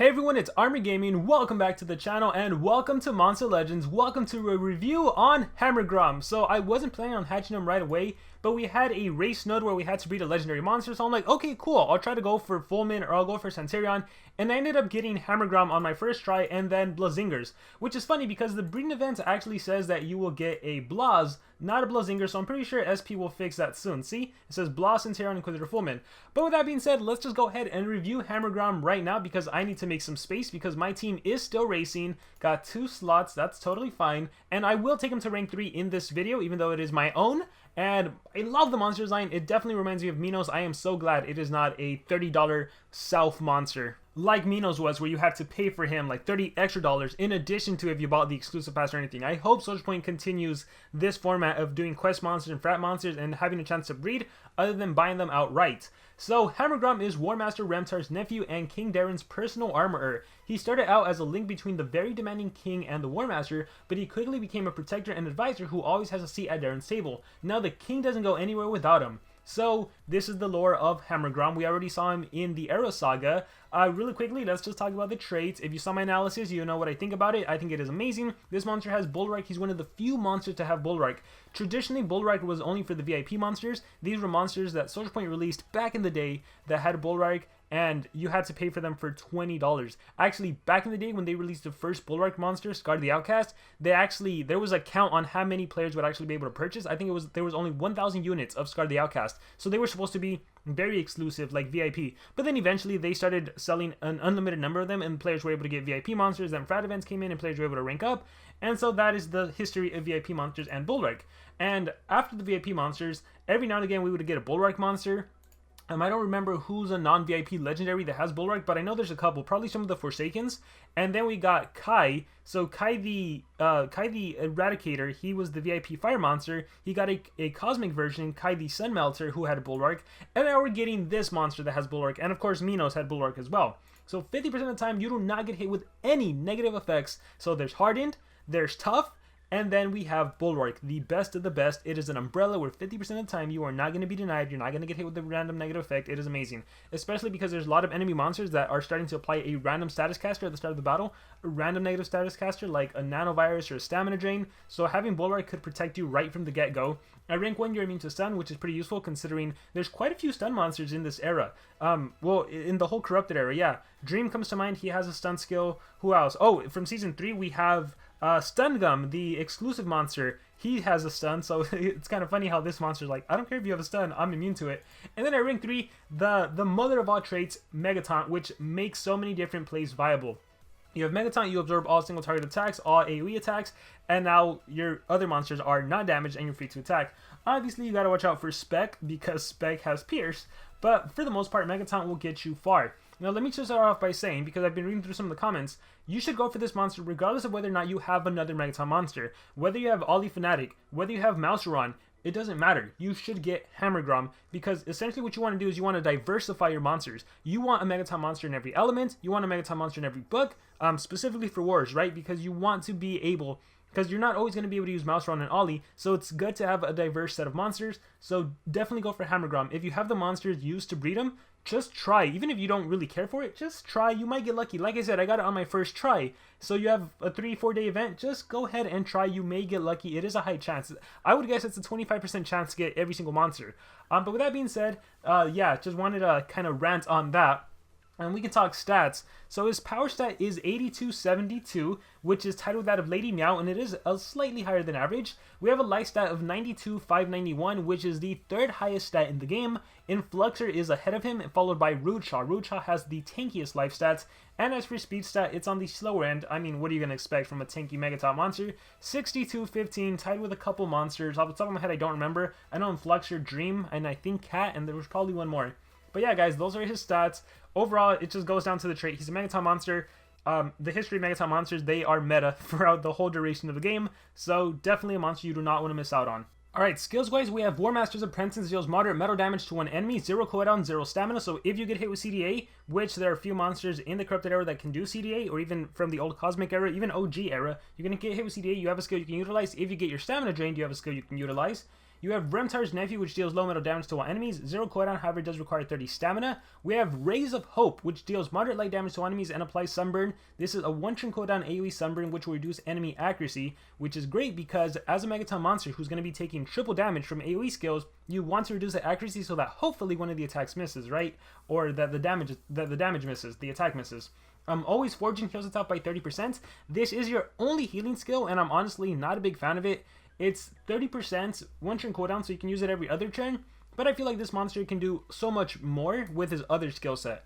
Hey everyone, it's Army Gaming. Welcome back to the channel and welcome to Monster Legends. Welcome to a review on Hammergrom. So I wasn't planning on hatching him right away, but we had a race node where we had to breed a legendary monster. So I'm like, okay, cool. I'll try to go for Fulmin or I'll go for Centurion. And I ended up getting Hammergrom on my first try and then Blazingers, which is funny because the breeding event actually says that you will get a Blaz, not a Blazinger. So I'm pretty sure SP will fix that soon. See, it says Blaz, Centurion, Inquisitor, Fulmin. But with that being said, let's just go ahead and review Hammergrom right now because I need to make some space because my team is still racing. Got 2 slots, that's totally fine. And I will take him to rank 3 in this video, even though it is my own. And I love the monster design. It definitely reminds me of Minos. I am so glad it is not a $30 South monster like Minos was, where you have to pay for him like $30 extra in addition to if you bought the exclusive pass or anything. I hope SocialPoint continues this format of doing quest monsters and frat monsters and having a chance to breed other than buying them outright. So Hammergrom is War Master Remtar's nephew and King Darren's personal armorer. He started out as a link between the very demanding king and the War Master, but he quickly became a protector and advisor who always has a seat at Darren's table. Now the king doesn't go anywhere without him. So this is the lore of Hammergrom. We already saw him in the Arrow Saga. Really quickly, let's just talk about the traits. If you saw my analysis, you know what I think about it. I think it is amazing. This monster has Bulwark. He's one of the few monsters to have Bulwark. Traditionally, Bulwark was only for the VIP monsters. These were monsters that SocialPoint released back in the day that had Bulwark, and you had to pay for them for $20. Actually, back in the day when they released the first Bulwark monster, Scar the Outcast, there was a count on how many players would actually be able to purchase. I think there was only 1,000 units of Scar the Outcast, so they were supposed to be very exclusive, like VIP. But then eventually they started selling an unlimited number of them, and players were able to get VIP monsters. Then frat events came in, and players were able to rank up. And so that is the history of VIP monsters and Bulwark. And after the VIP monsters, every now and again we would get a Bulwark monster. I don't remember who's a non-VIP legendary that has Bulwark, but I know there's a couple, probably some of the Forsakens. And then we got Kai. So Kai the Eradicator, he was the VIP fire monster. He got a cosmic version, Kai the Sun Melter, who had a Bulwark. And now we're getting this monster that has Bulwark. And of course, Minos had Bulwark as well. So 50% of the time, you do not get hit with any negative effects. So there's Hardened, there's Tough, and then we have Bulwark, the best of the best. It is an umbrella where 50% of the time you are not going to be denied. You're not going to get hit with a random negative effect. It is amazing. Especially because there's a lot of enemy monsters that are starting to apply a random status caster at the start of the battle. A random negative status caster like a nanovirus or a stamina drain. So having Bulwark could protect you right from the get-go. At rank 1 you're immune to stun, which is pretty useful considering there's quite a few stun monsters in this era. Well, in the whole corrupted era, yeah. Dream comes to mind. He has a stun skill. Who else? Oh, from season 3 we have Stun Gum, the exclusive monster. He has a stun, so it's kind of funny how this monster's like, I don't care if you have a stun, I'm immune to it. And then at rank 3, the mother of all traits, Megataunt, which makes so many different plays viable. You have Megataunt, you absorb all single target attacks, all AoE attacks, and now your other monsters are not damaged and you're free to attack. Obviously, you gotta watch out for Spec, because Spec has Pierce, but for the most part, Megataunt will get you far. Now, let me just start off by saying, because I've been reading through some of the comments, you should go for this monster regardless of whether or not you have another Megataunt monster. Whether you have Ollie Fanatic, whether you have Mouseron, it doesn't matter. You should get Hammergrom, because essentially what you want to do is you want to diversify your monsters. You want a Megataunt monster in every element, you want a Megataunt monster in every book, specifically for wars, right? Because you want to be able, because you're not always going to be able to use Mouseron and Ollie, so it's good to have a diverse set of monsters. So definitely go for Hammergrom. If you have the monsters used to breed them, just try. Even if you don't really care for it, just try. You might get lucky. Like I said, I got it on my first try. So you have a 3-4 day event, just go ahead and try. You may get lucky. It is a high chance. I would guess it's a 25% chance to get every single monster. But with that being said, yeah, just wanted to kind of rant on that. And we can talk stats. So his power stat is 8272, which is titled that of Lady Meow, and it is slightly higher than average. We have a life stat of 92591, which is the 3rd highest stat in the game. Influxer is ahead of him, followed by Rudeshaw. Rudeshaw has the tankiest life stats. And as for speed stat, it's on the slower end. I mean, what are you going to expect from a tanky Megataunt monster? 6215, tied with a couple monsters. Off the top of my head, I don't remember. I know Influxer, Dream, and I think Cat, and there was probably one more. But yeah, guys, those are his stats. Overall, it just goes down to the trait. He's a Megataunt monster. The history of Megataunt monsters, they are meta throughout the whole duration of the game. So definitely a monster you do not want to miss out on. Alright, skills-wise, we have War Master's Apprentice deals moderate metal damage to one enemy, 0 cooldown, 0 stamina. So if you get hit with CDA, which there are a few monsters in the Corrupted era that can do CDA, or even from the old Cosmic era, even OG era, you're going to get hit with CDA, you have a skill you can utilize. If you get your stamina drained, you have a skill you can utilize. You have Remtar's Nephew, which deals low metal damage to all enemies. 0 cooldown, however, does require 30 stamina. We have Rays of Hope, which deals moderate light damage to enemies and applies Sunburn. This is a 1-turn cooldown AoE Sunburn, which will reduce enemy accuracy, which is great because as a Megaton monster who's going to be taking triple damage from AoE skills, you want to reduce the accuracy so that hopefully one of the attacks misses, right? Or that the damage misses, the attack misses. Always Forging heals itself by 30%. This is your only healing skill, and I'm honestly not a big fan of it. It's 30%, 1-turn cooldown, so you can use it every other turn, but I feel like this monster can do so much more with his other skill set.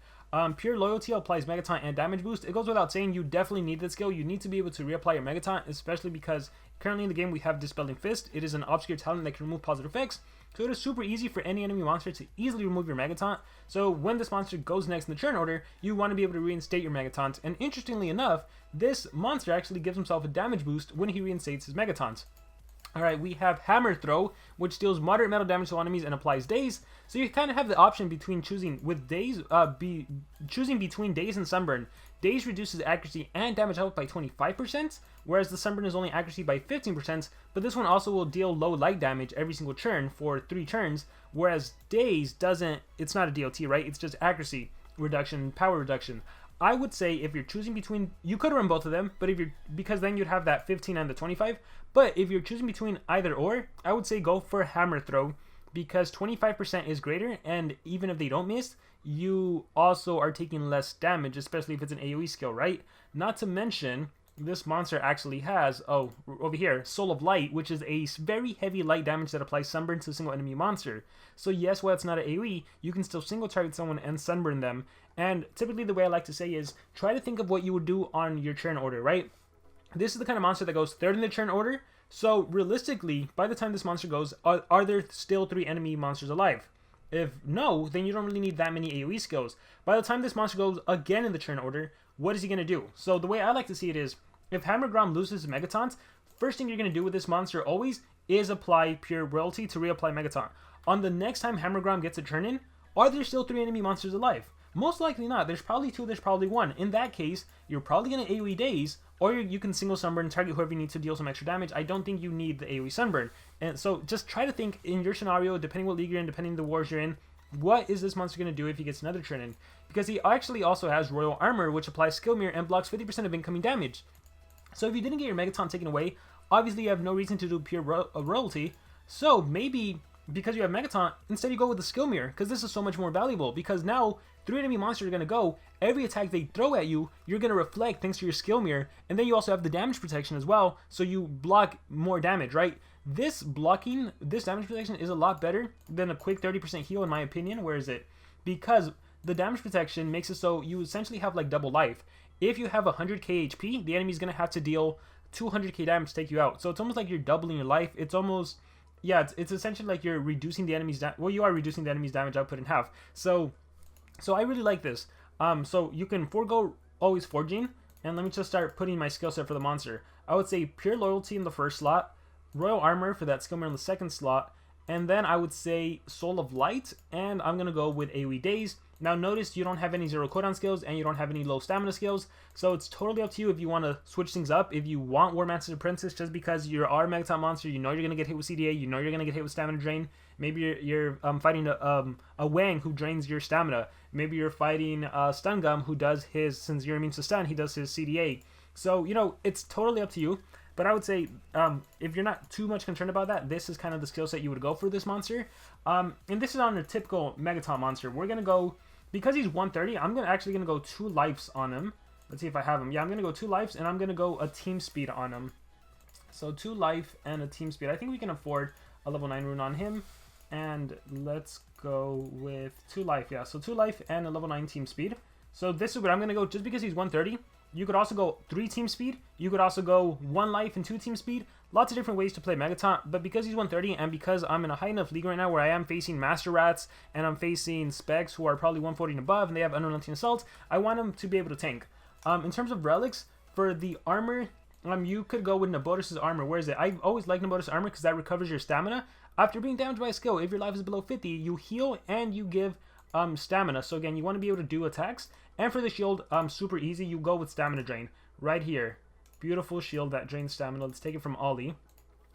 Pure Loyalty applies Megaton and damage boost. It goes without saying, you definitely need that skill. You need to be able to reapply your Megaton, especially because currently in the game we have Dispelling Fist. It is an obscure talent that can remove positive effects, so it is super easy for any enemy monster to easily remove your Megaton. So when this monster goes next in the turn order, you want to be able to reinstate your Megatons, and interestingly enough, this monster actually gives himself a damage boost when he reinstates his Megatons. Alright, we have Hammer Throw, which deals moderate metal damage to enemies and applies Daze. So you kind of have the option between choosing with Daze, choosing between Daze and Sunburn. Daze reduces accuracy and damage output by 25%, whereas the Sunburn is only accuracy by 15%, but this one also will deal low light damage every single turn for 3 turns, whereas Daze doesn't, it's not a DLT, right? It's just accuracy reduction, power reduction. I would say if you're choosing between, you could run both of them, but because then you'd have that 15 and the 25. But if you're choosing between either or, I would say go for Hammer Throw, because 25% is greater, and even if they don't miss, you also are taking less damage, especially if it's an AoE skill, right? Not to mention, this monster actually has, oh, over here, Soul of Light, which is a very heavy light damage that applies Sunburn to a single enemy monster. So yes, while it's not an AoE, you can still single target someone and Sunburn them. And typically the way I like to say is, try to think of what you would do on your turn order, right? This is the kind of monster that goes 3rd in the turn order, so realistically, by the time this monster goes, are there still 3 enemy monsters alive? If no, then you don't really need that many AoE skills. By the time this monster goes again in the turn order, what is he going to do? So the way I like to see it is, if Hammergrom loses his Megatons, first thing you're going to do with this monster always is apply Pure Royalty to reapply Megaton. On the next time Hammergrom gets a turn in, are there still 3 enemy monsters alive? Most likely not. There's probably 2, there's probably 1. In that case, you're probably going to AoE Daze, or you can single Sunburn and target whoever you need to deal some extra damage. I don't think you need the AoE Sunburn. And so just try to think in your scenario, depending what league you're in, depending the wars you're in, what is this monster going to do if he gets another turn in? Because he actually also has Royal Armor, which applies Skill Mirror and blocks 50% of incoming damage. So if you didn't get your Megaton taken away, obviously you have no reason to do Pure Royalty. So maybe because you have Megaton, instead you go with the Skill Mirror, because this is so much more valuable. Because now 3 enemy monsters are going to go, every attack they throw at you, you're going to reflect thanks to your Skill Mirror, and then you also have the damage protection as well, so you block more damage, right? This damage protection is a lot better than a quick 30% heal in my opinion. Where is it? Because the damage protection makes it so you essentially have like double life. If you have 100k HP, the enemy's going to have to deal 200k damage to take you out. So it's almost like you're doubling your life. It's almost, yeah, it's essentially like you're reducing the enemy's, well, you are reducing the enemy's damage output in half. So I really like this. So you can forego always Forging, and let me just start putting my skill set for the monster. I would say Pure Loyalty in the first slot, Royal Armor for that skill mirror in the second slot, and then I would say Soul of Light, and I'm going to go with AoE Daze. Now notice you don't have any 0 cooldown skills, and you don't have any low stamina skills, so it's totally up to you if you want to switch things up. If you want War Master's Apprentice just because you're our Megaton monster, you know you're going to get hit with CDA, you know you're going to get hit with stamina drain. Maybe you're fighting a Wang who drains your stamina. Maybe you're fighting Stun Gum who does his, since you're immune to stun, he does his CDA. So, you know, it's totally up to you. But I would say, if you're not too much concerned about that, this is kind of the skill set you would go for this monster. And this is on a typical Megaton monster. We're going to go, because he's 130, I'm actually going to go 2 lives on him. Let's see if I have him. Yeah, I'm going to go 2 lives, and I'm going to go a team speed on him. So 2 life and a team speed. I think we can afford a level 9 rune on him. And let's go with 2 life. Yeah, so 2 life and a level 9 team speed. So this is what I'm going to go, just because he's 130. You could also go 3 team speed. You could also go 1 life and 2 team speed. Lots of different ways to play Megaton. But because he's 130 and because I'm in a high enough league right now where I am facing Master Rats and I'm facing Specs who are probably 140 and above and they have Unrelenting Assault, I want him to be able to tank. In terms of relics, for the armor, you could go with Nabotis' armor. Where is it? I always like Nabotis' armor because that recovers your stamina. After being damaged by a skill, if your life is below 50, you heal and you give stamina. So again, you want to be able to do attacks. And for the shield, super easy. You go with Stamina Drain right here. Beautiful shield that drains stamina. Let's take it from Ollie.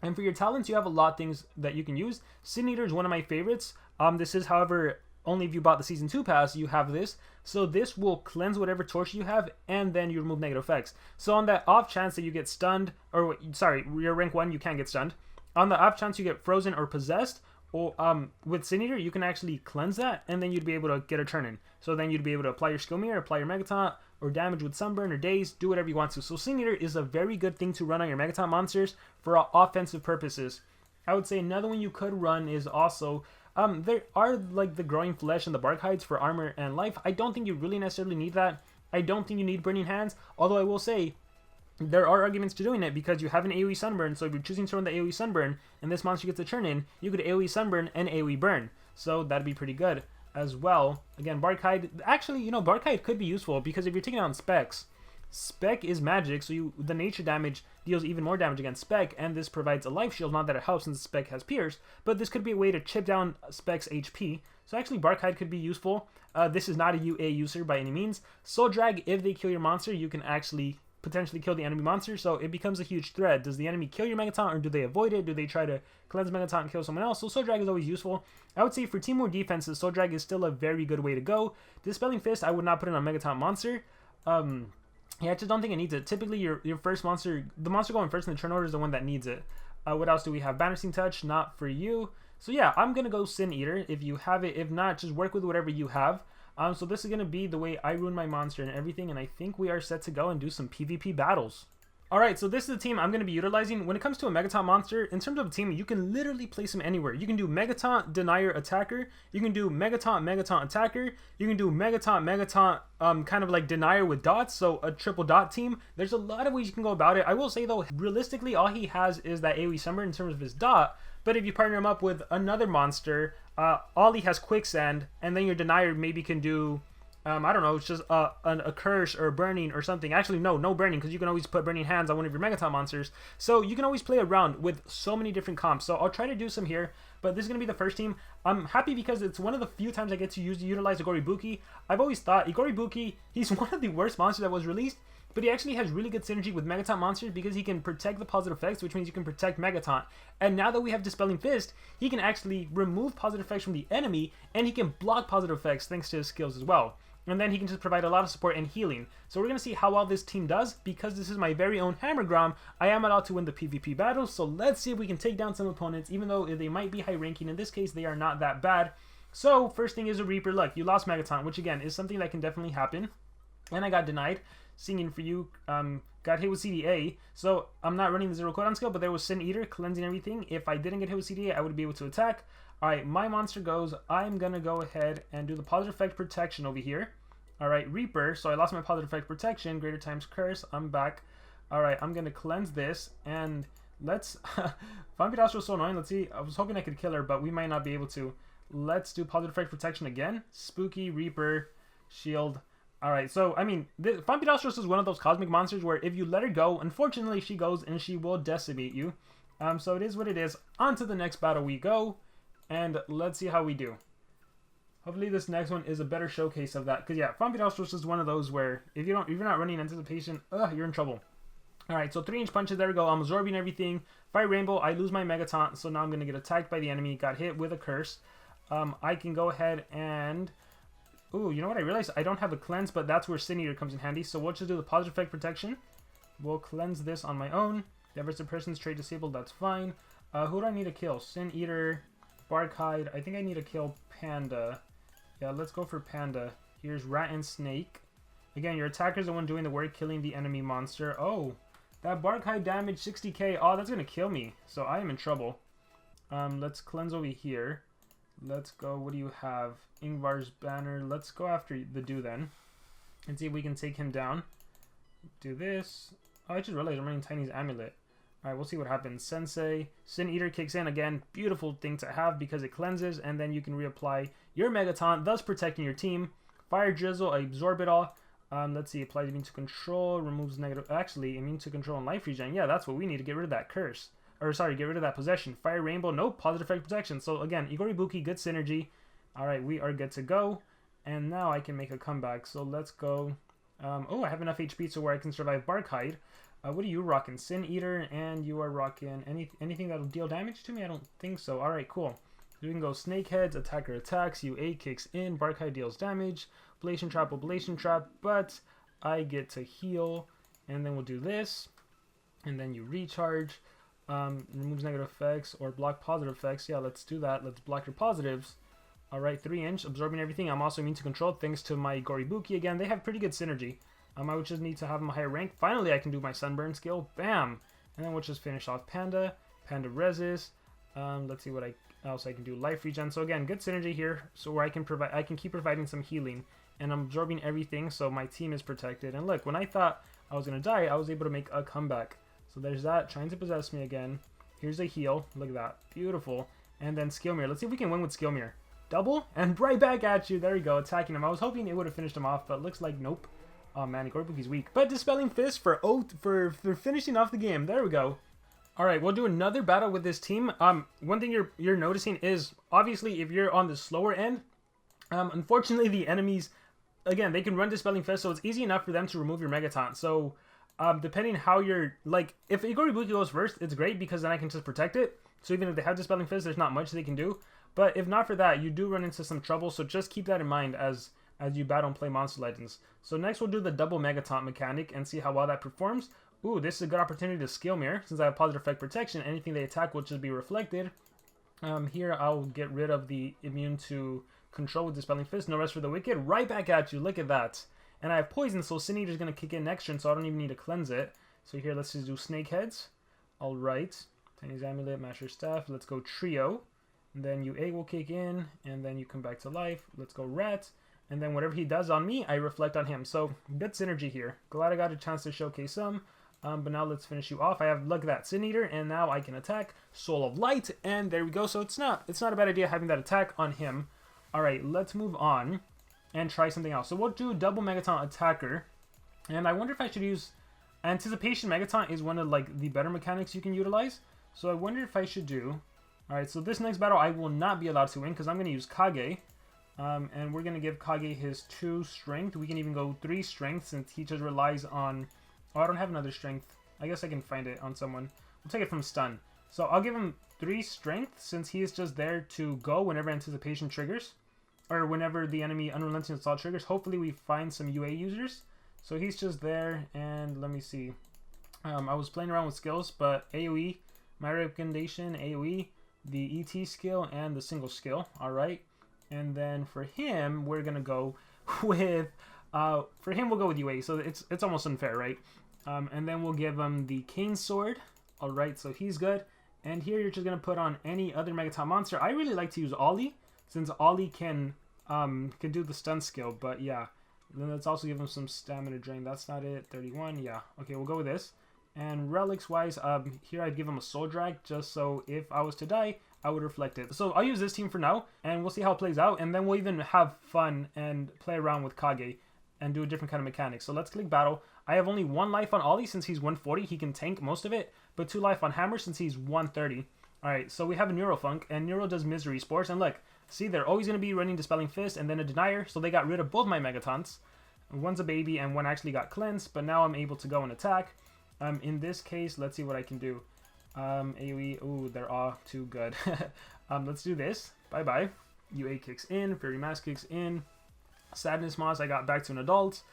And for your talents, you have a lot of things that you can use. Sin Eater is one of my favorites. This is, however, only if you bought the Season 2 pass, you have this. So this will cleanse whatever torture you have, and then you remove negative effects. So on that off chance that you get stunned, or sorry, you're rank 1, you can't get stunned. On the off chance you get frozen or possessed, or with Sin Eater, you can actually cleanse that, and then you'd be able to get a turn in. So then you'd be able to apply your skill mirror, apply your Megataunt, or damage with Sunburn or Daze, do whatever you want to. So Sin Eater is a very good thing to run on your Megataunt monsters for offensive purposes. I would say another one you could run is also, there are like the Growing Flesh and the Bark Hides for armor and life. I don't think you really necessarily need that. I don't think you need Burning Hands, although I will say, there are arguments to doing it because you have an AoE Sunburn, so if you're choosing to run the AoE Sunburn and this monster gets a turn in, you could AoE Sunburn and AoE Burn. So that'd be pretty good as well. Again, Bark Hide, actually, you know, Bark Hide could be useful because if you're taking out specs, Spec is magic, so the nature damage deals even more damage against Spec, and this provides a life shield, not that it helps since Spec has Pierce, but this could be a way to chip down Spec's HP. So actually Bark Hide could be useful. This is not a UA user by any means. Soul Drag, if they kill your monster, you can actually potentially kill the enemy monster, so it becomes a huge threat. Does the enemy kill your Megataunt, or do they avoid it? Do they try to cleanse Megataunt and kill someone else? So Soul Drag is always useful. I would say for team war defenses, Soul Drag is still a very good way to go. Dispelling Fist, I would not put it on Megataunt monster. Yeah, I just don't think it needs it. Typically, your first monster, the monster going first in the turn order is the one that needs it. What else do we have? Banishing Touch, not for you. So yeah, I'm going to go Sin Eater if you have it. If not, just work with whatever you have. So this is going to be the way I rune my monster and everything, and I think we are set to go and do some PvP battles. Alright, so this is the team I'm going to be utilizing. When it comes to a Megataunt monster, in terms of a team, you can literally place them anywhere. You can do Megataunt, Denier, Attacker. You can do Megataunt, Megataunt, Attacker. You can do Megataunt, Megataunt, kind of like Denier with dots, so a triple dot team. There's a lot of ways you can go about it. I will say though, realistically, all he has is that AoE Sunburn in terms of his dot, but if you partner him up with another monster, Ollie has Quicksand, and then your Denier maybe can do, I don't know, it's just a curse or burning or something. Actually, no burning, because you can always put Burning Hands on one of your Megataunt monsters. So you can always play around with so many different comps. So I'll try to do some here, but this is going to be the first team. I'm happy because it's one of the few times I get to utilize Igoribuki. I've always thought Igoribuki, he's one of the worst monsters that was released, but he actually has really good synergy with Megataunt monsters because he can protect the positive effects, which means you can protect Megataunt. And now that we have Dispelling Fist, he can actually remove positive effects from the enemy, and he can block positive effects thanks to his skills as well. And then he can just provide a lot of support and healing. So we're going to see how well this team does. Because this is my very own Hammergrom, I am allowed to win the PvP battles. So let's see if we can take down some opponents, even though they might be high ranking. In this case, they are not that bad. So first thing is a Reaper. Look, you lost Megataunt, which again is something that can definitely happen. And I got denied. Singing for you, got hit with CDA. So I'm not running the 0 cooldown skill, but there was Sin Eater, cleansing everything. If I didn't get hit with CDA, I would be able to attack. Alright, my monster goes. I'm going to go ahead and do the positive effect protection over here. Alright, Reaper. So I lost my positive effect protection. Greater times curse. I'm back. Alright, I'm going to cleanse this. And let's... Vampirastro is so annoying. Let's see. I was hoping I could kill her, but we might not be able to. Let's do positive effect protection again. Spooky, Reaper, Shield. Alright, so, I mean, Vampirastro is one of those cosmic monsters where if you let her go, unfortunately she goes and she will decimate you. So it is what it is. On to the next battle we go. And let's see how we do. Hopefully this next one is a better showcase of that. Because yeah, Vampirastro is one of those where if you're not running anticipation, you're in trouble. Alright, so 3-inch punches, there we go. I'm absorbing everything. Fire Rainbow, I lose my Megataunt, so now I'm going to get attacked by the enemy. Got hit with a curse. I can go ahead and... Ooh, you know what? I realized I don't have a cleanse, but that's where Sin Eater comes in handy. So we'll just do the positive effect protection. We'll cleanse this on my own. Never the person's trait disabled, that's fine. Who do I need to kill? Sin Eater, Bark Hide. I think I need to kill Panda. Yeah, let's go for Panda. Here's Rat and Snake. Again, your attacker's the one doing the work, killing the enemy monster. Oh, that Bark Hide damage 60k. Oh, that's going to kill me. So I am in trouble. Let's cleanse over here. Let's go. What do you have? Ingvar's Banner. Let's go after the dude then. And see if we can take him down. Do this. Oh, I just realized I'm running Tiny's Amulet. Alright, we'll see what happens. Sensei. Sin Eater kicks in again. Beautiful thing to have because it cleanses. And then you can reapply your Megataunt, thus protecting your team. Fire Drizzle. Absorb it all. Let's see. Applies immune to control. Removes negative... Actually, immune to control and life regen. Yeah, that's what we need to get rid of that curse. Or sorry, get rid of that possession. Fire Rainbow, nope, positive effect protection. So again, Igoribuki, good synergy. Alright, we are good to go. And now I can make a comeback. So let's go. Oh, I have enough HP so where I can survive Bark Hide. What are you rocking? Sin Eater, and you are rocking anything that'll deal damage to me? I don't think so. Alright, cool. So we can go Snakeheads, attacker attacks, UA kicks in, Barkai deals damage, Ablation Trap, but I get to heal, and then we'll do this, and then you recharge, removes negative effects, or block positive effects. Yeah, let's do that. Let's block your positives. Alright, 3-inch, absorbing everything. I'm also immune to control, thanks to my Goribuki again. They have pretty good synergy. I would just need to have them a higher rank. Finally, I can do my Sunburn skill. Bam! And then we'll just finish off Panda. Panda Reses. Let's see what else I can do. Life regen. So again, good synergy here. So where I can keep providing some healing. And I'm absorbing everything, so my team is protected. And look, when I thought I was going to die, I was able to make a comeback. So there's that. Trying to possess me again. Here's a heal. Look at that. Beautiful. And then Skill Mirror. Let's see if we can win with Skill Mirror. Double, and right back at you. There we go, attacking him. I was hoping it would have finished him off, but looking like nope. Oh man, Goribuki's weak. But Dispelling Fist for finishing off the game. There we go. Alright, we'll do another battle with this team. One thing you're noticing is, obviously, if you're on the slower end, unfortunately the enemies, again, they can run Dispelling Fist, so it's easy enough for them to remove your Megaton. So, depending how you're, like, if Goribuki goes first, it's great because then I can just protect it. So even if they have Dispelling Fist, there's not much they can do. But if not for that, you do run into some trouble, so just keep that in mind as you battle and play Monster Legends. So next we'll do the double Megaton mechanic and see how well that performs. Ooh, this is a good opportunity to Skill Mirror. Since I have positive effect protection, anything they attack will just be reflected. Here I'll get rid of the immune to control with Dispelling Fist. No rest for the wicked. Right back at you, look at that. And I have poison, so Sin Eater's going to kick in next turn, so I don't even need to cleanse it. So here, let's just do Snakeheads. Alright. Tiny's Amulet, Master Staff. Let's go Trio. And then UA will kick in, and then you come back to life. Let's go Rat. And then whatever he does on me, I reflect on him. So, good synergy here. Glad I got a chance to showcase some. But now let's finish you off. I have, look at that, Sin Eater, and now I can attack Soul of Light. And there we go. So it's not a bad idea having that attack on him. Alright, let's move on and try something else. So we'll do double Megaton Attacker. And I wonder if I should use... Anticipation Megaton is one of, like, the better mechanics you can utilize. So I wonder if I should do... Alright, so this next battle I will not be allowed to win because I'm going to use Kage. And we're going to give Kage his 2 strength. We can even go 3 strength since he just relies on... Oh, I don't have another strength. I guess I can find it on someone. We'll take it from stun. So I'll give him 3 strength since he is just there to go whenever anticipation triggers. Or whenever the enemy unrelenting assault triggers. Hopefully we find some UA users. So he's just there, and let me see. I was playing around with skills, but AoE, my recommendation, AoE, the ET skill, and the single skill. Alright. And then for him, we're going to go with... for him, we'll go with UA, so it's almost unfair, right? And then we'll give him the Cane Sword. Alright, so he's good. And here you're just going to put on any other Megaton monster. I really like to use Ollie, since Ollie can do the stun skill, but yeah. Then let's also give him some stamina drain. That's not it. 31, yeah. Okay, we'll go with this. And relics-wise, here I'd give him a soul drag, just so if I was to die, I would reflect it. So I'll use this team for now, and we'll see how it plays out, and then we'll even have fun and play around with Kage and do a different kind of mechanic. So let's click battle. I have only 1 life on Ollie since he's 140. He can tank most of it, but 2 life on Hammer since he's 130. Alright, so we have a Neurofunk, and Neuro does Misery Spores, and look, see, they're always going to be running Dispelling Fist and then a Denier, so they got rid of both my Megatons. One's a baby and one actually got cleansed, but now I'm able to go and attack. In this case, let's see what I can do. AoE, ooh, they're all too good. Let's do this. Bye-bye. UA kicks in, Fury Mask kicks in. Sadness Moss, I got back to an adult.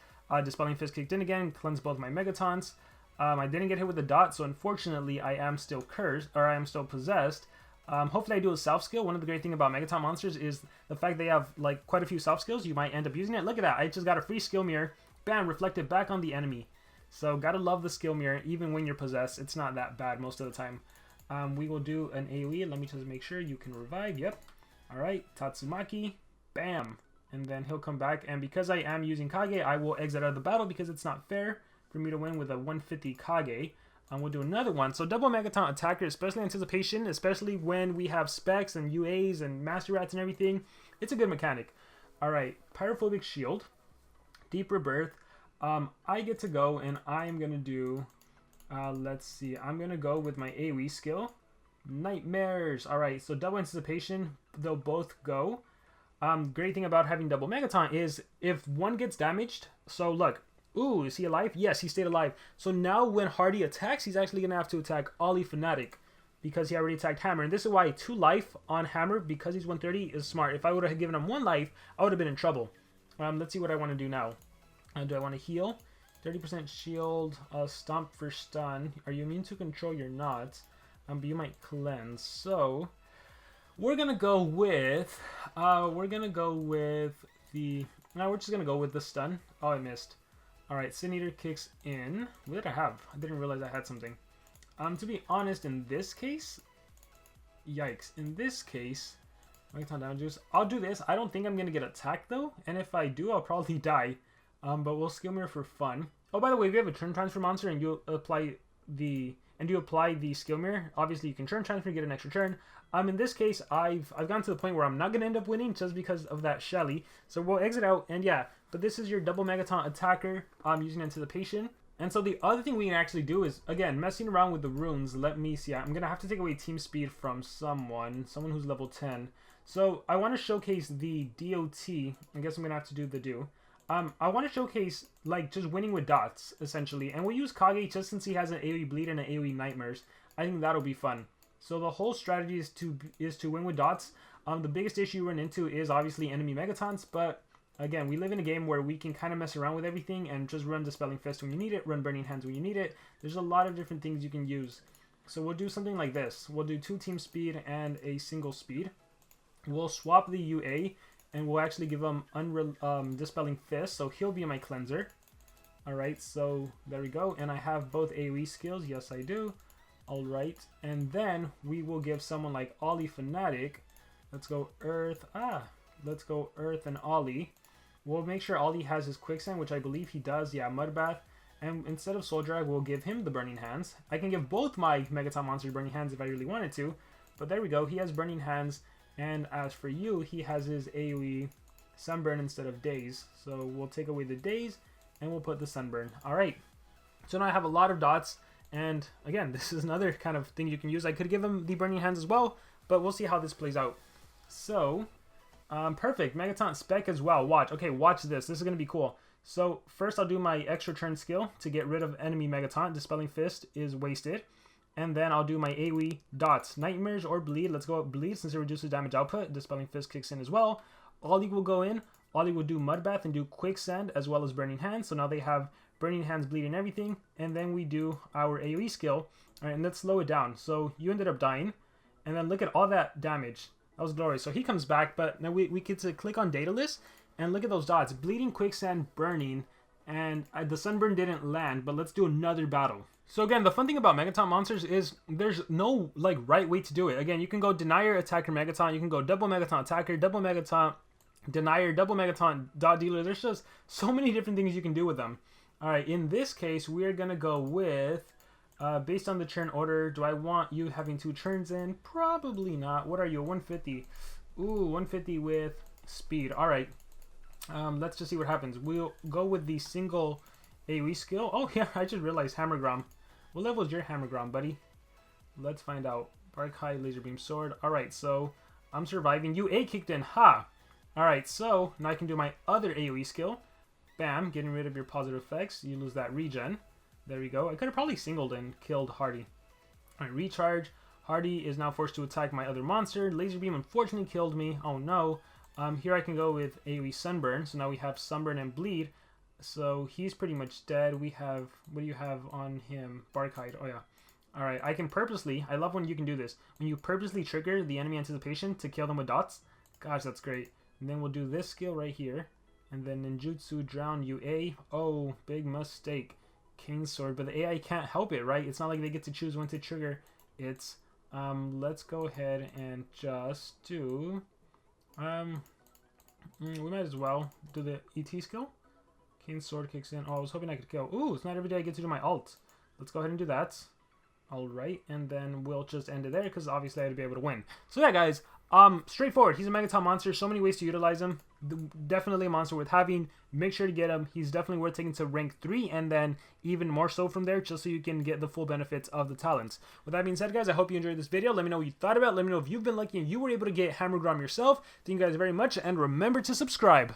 Dispelling Fist kicked in again, cleansed both my Megatons. I didn't get hit with the dot, so unfortunately I am still cursed, or I am still possessed. Hopefully I do a self skill. One of the great things about Megaton monsters is the fact they have like quite a few self skills. You might end up using it. Look at that. I just got a free skill mirror. Bam, reflected back on the enemy. So gotta love the skill mirror. Even when you're possessed, it's not that bad most of the time. We will do an AoE. Let me just make sure you can revive. Yep. Alright, Tatsumaki. Bam. And then he'll come back. And because I am using Kage, I will exit out of the battle because it's not fair for me to win with a 150 Kage. We'll do another one. So double Megaton Attacker, especially Anticipation, especially when we have specs and UAs and Master Rats and everything. It's a good mechanic. Alright, Pyrophobic Shield. Deep Rebirth. I get to go and I'm going to do, let's see, I'm going to go with my AoE skill. Nightmares. Alright, so double Anticipation, they'll both go. Great thing about having double Megaton is if one gets damaged, so look, Ooh, is he alive? Yes, he stayed alive. So now when Hardy attacks, he's actually going to have to attack Ollie Fanatic because he already attacked Hammer. And this is why 2 life on Hammer, because he's 130, is smart. If I would have given him 1 life, I would have been in trouble. Let's see what I want to do now. Do I want to heal? 30% shield, stomp for stun. Are you immune to control? You're not. But you might cleanse. So we're gonna go with the. No, we're just gonna go with the stun. Oh, I missed. All right, Sin Eater kicks in. What did I have? I didn't realize I had something. To be honest, in this case, yikes. In this case, Megaton damages. I'll do this. I don't think I'm gonna get attacked though, and if I do, I'll probably die. But we'll skill mirror for fun. Oh, by the way, if you have a turn transfer monster and you apply the skill mirror, obviously you can turn transfer and get an extra turn. In this case, I've gotten to the point where I'm not gonna end up winning just because of that Shelly. So we'll exit out, and yeah, but this is your double Megaton attacker. Using anticipation. And so the other thing we can actually do is, again, messing around with the runes. Let me see. I'm gonna have to take away team speed from someone who's level 10. So I want to showcase the DOT. I guess I'm gonna have to do the do. I want to showcase, like, just winning with dots, essentially. And we'll use Kage just since he has an AoE Bleed and an AoE Nightmares. I think that'll be fun. So the whole strategy is to win with dots. The biggest issue we run into is obviously enemy Megatons. But, again, we live in a game where we can kind of mess around with everything and just run Dispelling Fist when you need it, run Burning Hands when you need it. There's a lot of different things you can use. So we'll do something like this. We'll do 2 team speed and a single speed. We'll swap the UA. And we'll actually give him Dispelling Fist, so he'll be my cleanser. Alright, so there we go. And I have both AoE skills. Yes, I do. Alright, and then we will give someone like Ollie Fanatic. Let's go Earth. Let's go Earth and Ollie. We'll make sure Ollie has his Quicksand, which I believe he does. Yeah, Mud Bath. And instead of Soul Drag, we'll give him the Burning Hands. I can give both my Megaton monsters Burning Hands if I really wanted to. But there we go. He has Burning Hands. And as for you, he has his AoE Sunburn instead of Daze. So we'll take away the Daze and we'll put the Sunburn. Alright. So now I have a lot of dots. And again, this is another kind of thing you can use. I could give him the Burning Hands as well, but we'll see how this plays out. So, perfect. Megaton Spec as well. Watch. Okay, watch this. This is going to be cool. So first I'll do my extra turn skill to get rid of enemy Megaton. Dispelling Fist is wasted. And then I'll do my AoE dots. Nightmares or Bleed. Let's go with Bleed since it reduces damage output. Dispelling Fist kicks in as well. Ollie will go in. Ollie will do Mud Bath and do Quicksand as well as Burning Hands. So now they have Burning Hands, Bleed, and everything. And then we do our AoE skill. Alright, and let's slow it down. So you ended up dying. And then look at all that damage. That was glorious. So he comes back, but now we get to click on data list. And look at those dots. Bleeding, Quicksand, Burning. And the Sunburn didn't land, but let's do another battle. So again, the fun thing about Megaton monsters is there's no like right way to do it. Again, you can go Denier, Attacker, Megaton. You can go double Megaton, Attacker, double Megaton, Denier, double Megaton, Dot Dealer. There's just so many different things you can do with them. All right, in this case, we're going to go with, based on the turn order, do I want you having 2 turns in? Probably not. What are you, 150? Ooh, 150 with speed. All right, let's just see what happens. We'll go with the single AoE skill. Oh yeah, I just realized Hammergrom. What level is your Hammergrom, buddy? Let's find out. Bark High, Laser Beam Sword. Alright, so I'm surviving. UA kicked in. Ha! Alright, so now I can do my other AoE skill. Bam, getting rid of your positive effects. You lose that regen. There we go. I could have probably singled and killed Hardy. Alright, recharge. Hardy is now forced to attack my other monster. Laser Beam unfortunately killed me. Oh no. Here I can go with AoE Sunburn. So now we have Sunburn and Bleed. So he's pretty much dead. We have, what do you have on him? Barkhide. Oh yeah. Alright, I can purposely, I love when you can do this. When you purposely trigger the enemy anticipation to kill them with dots. Gosh, that's great. And then we'll do this skill right here. And then Ninjutsu, Drown, UA. Oh, big mistake. King's Sword. But the AI can't help it, right? It's not like they get to choose when to trigger. It's, let's go ahead and just do, we might as well do the ET skill. King's Sword kicks in. Oh, I was hoping I could kill. Ooh, it's not every day I get to do my ult. Let's go ahead and do that. Alright, and then we'll just end it there because obviously I had to be able to win. So yeah, guys, straightforward. He's a Megaton monster. So many ways to utilize him. Definitely a monster worth having. Make sure to get him. He's definitely worth taking to rank 3 and then even more so from there just so you can get the full benefits of the talents. With that being said, guys, I hope you enjoyed this video. Let me know what you thought about it. Let me know if you've been lucky and you were able to get Hammergrom yourself. Thank you guys very much and remember to subscribe.